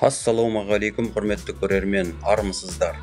Ассалаумағалейкум, құрметті көрермен, армысыздар.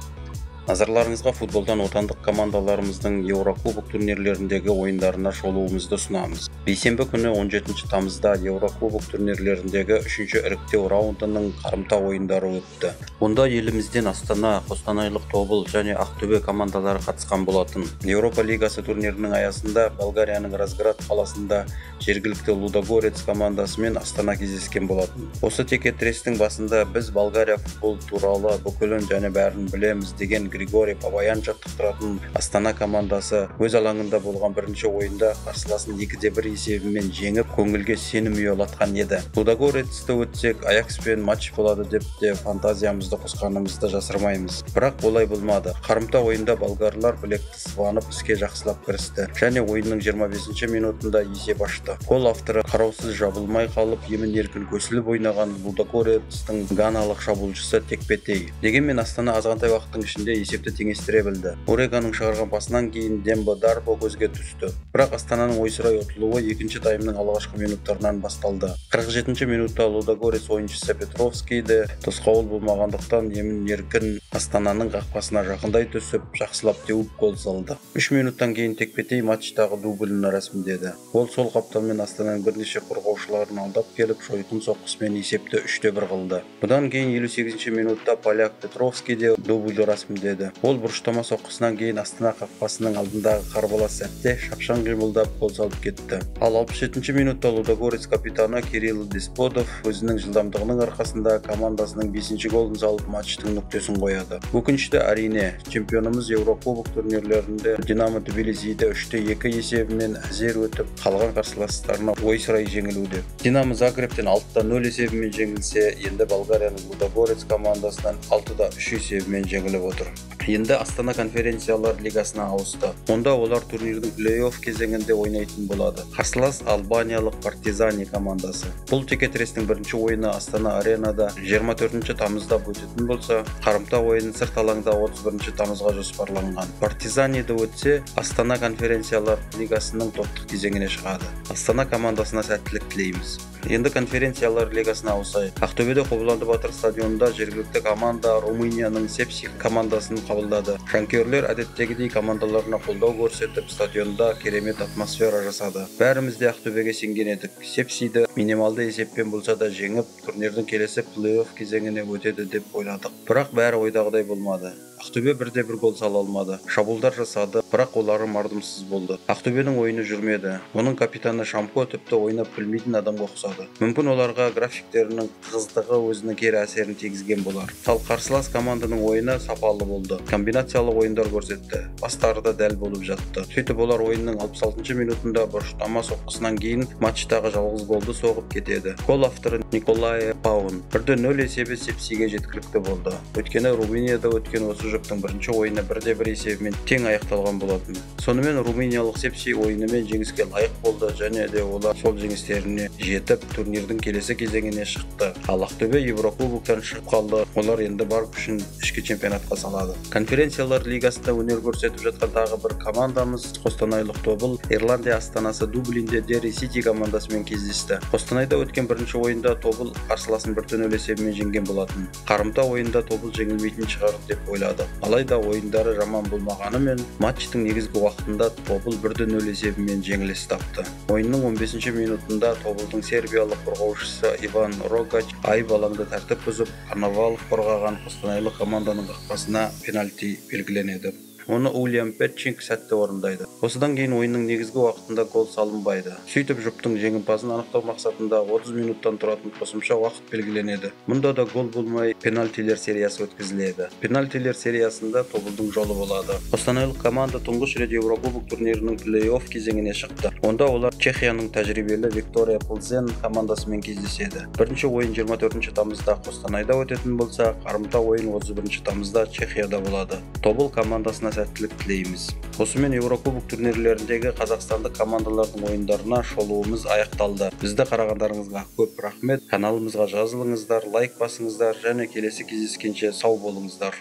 Назарларыңызға футболдан отандық командаларымыздың Еурокубок турнирлеріндегі ойындарына шолуымызды ұсынамыз. Бейсенбі күні 17 тамызда Еурокубок турнирлеріндегі 3-ші іріктеу раундының қарымта ойындары өтті. Онда елімізден Астана, Қостанайлық Тобыл және Ақтөбе командалары қатысқан болатын. Еуропа лигасы турнирінің аясында Болгарияның Разград қаласында жергілікті Лудогорец командасымен Астана кездескен болатын. Осы текетірестің басында біз Болгария футбол туралы бүкілін және бәрін білеміз деген Григорий Бабаян жаттықтыратын Астана командасы өз алаңында болған бірінші ойында қарсыласын 2-1 есебімен жеңіп, көңілге сенім ұялатқан еді. Лудогорецті өтсек, Аякспен матч болады деп те фантазиямызды қосқанымызды жасырмаймыз. Бірақ олай болмады. Қарымта ойында болгарлар білекті сыбанып іске жақсылап кірісті және ойынның 25-ші минутында есеп ашты. Гол авторы қараусыз жабылмай қалып, емін-еркін көсіліп ойнаған Лудогорецтің ганалық шабуылшысы текпетей. Дегенмен Астана азғантай уақыттың ішінде есепті теңестіре білді. Ореганың шығарған пасынан кейін Дембо Дарбо көзге түсті. Бірақ Астананың ойсырай ұтылуы екінші таймның алғашқы минуттарынан басталды. 47-ші минутта Лудогорец ойыншысы Петровскийді тосқауыл болмағандықтан емін-еркін Астананың қақпасына жақындай түсіп, жақсылап теуіп гол салды. 3 минуттан кейін текпетей матчтағы дублін рәсімдеді. Ол сол қапталмен Астананың бірнеше қорғаушыларын алдап келіп, шойқын соққысымен есепті 3-1 қылды. Бұдан кейін 58-ші минутта поляк Петровский де дубльді рәсімдеді. Ол бұрыштама соққысынан кейін Астана қақпасының алдындағы қарбалас сәтте шапшаң қимылдап гол салып кетті. Ал 67-ші минутта Лудогорец капитаны Кирилл Десподов өзінің жылдамдығының арқасында командасының 5-ші голын салып матчтың нүктесін қояды. Өкінішті әрине, чемпионымыз Еурокубок турнирлерінде Динамо Тбилисиді 3-2 есебімен әзер өтіп, қалған қарсыластарына ойсырай жеңілуде. Динамо Загребтен 6-0 есебімен жеңілсе, енді Болгарияның Лудогорец командасынан 6-3 есебімен жеңіліп отыр. Енді Астана конференциялар лигасына ауысты. Онда олар турнирдің плей-офф кезеңінде ойнайтын болады. Қарсылас Албаниялық Партизани командасы. Бұл текетірестің бірінші ойыны Астана аренада 24 тамызда өтетін болса, қарымта ойын сырт алаңда 31 тамызға жоспарланған. Партизаниді өтсе, Астана конференциялар лигасының топтық кезеңіне шығады. Астана командасына сәттілік тілейміз. Енді конференциялар лигасына ауысайық. Ақтөбеде Қобыланды Батыр стадионында жергілікті команда Румынияның Сепси командасын қабылдады. Жанкүйерлер әдеттегідей командаларына қолдау көрсетіп, стадионда керемет атмосфера жасады. Бәріміз де Ақтөбеге сенген едік. Сепсиді минималды есеппен болса да жеңіп, турнирдің келесі плей-офф кезеңіне өтеді деп ойладық. Бірақ бәрі ойдағыдай болмады. Ақтөбе бірде-бір гол сала алмады. Шабуылдар жасады, бірақ олары мардымсыз болды. Ақтөбенің ойыны жүрмеді. Оның капитаны Шамко тіпті ойнап білмейтін адамға ұқсады. Мүмкін оларға графиктерінің тығыздығы өзінің кері әсерін тигізген болар. Ал қарсылас команданың ойыны сапалы болды. Комбинациялы ойындар көрсетті. Бастары да дәл болып жатты. Сөйтіп олар ойынның 66-ші минутында бұрыштама соққысынан кейін матчтағы жалғыз голды соғып кетеді. Гол авторы Николай Паун. 1-0 есебі Сепсиге жеткілікті болды. Өйткені Румынияда өткен осы жұптың бірінші ойыны 1-1 есебімен тең аяқталған болатын. Сонымен румыниялық Сепси ойынымен жеңіске лайық болды және де олар сол жеңістеріне жетіп, турнирдің келесі кезеңіне шықты. Ал Ақтөбе Еурокубоктан шығып қалды. Олар енді бар күшін ішкі чемпионатқа салады. Конференциялар лигасында өнер көрсетіп жатқан тағы бір командамыз Қостанайлық Тобыл. Ирландия астанасы Дублинде Дерри Сити командасымен кездесті. Қостанайда өткен бірінші ойында Тобыл қарсыласын 1-0 есебімен жеңген болатын. Қарымта ойында Тобыл жеңілмейтін шығар деп ойлады. Алайда ойындары жаман болмағанымен, матчтың негізгі уақытында Тобыл 1-0 есебімен жеңіліс тапты. Ойынның 15-ші минутында Тобылдың сербиялық қорғаушысы Иван Рогач айып алаңды тәртіп бұзып, Карнавалов қорғаған қостанайлық команданың қақпасына пенальти белгіленеді. Оны Уильям Петчинг сәтті орындайды. Осыдан кейін ойынның негізгі уақытында гол салынбайды. Сөйтіп жұптың жеңімпазын анықтау мақсатында 30 минуттан тұратын қосымша уақыт белгіленеді. Мұнда да гол болмай пенальтилер сериясы өткізіледі. Пенальтилер сериясында Тобылдың жолы болады. Қостанайлық команда тұңғыш рет Еурокубок турнирінің плей-офф кезеңіне шықты. Онда олар Чехияның тәжірибелі Виктория Плзен командасымен кездеседі. Бірінші ойын 24 тамызда Қостанайда өтетін болса, қарымта ойын 31 тамызда Чехияда болады. Тобыл командасына сәттілік тілейміз. Осымен Еурокубок турнирлеріндегі қазақстандық командалардың ойындарына шолуымыз аяқталды. Бізді қарағандарыңызға көп рахмет. Каналымызға жазылыңыздар, лайк басыңыздар және келесі кездескенше сау болыңыздар.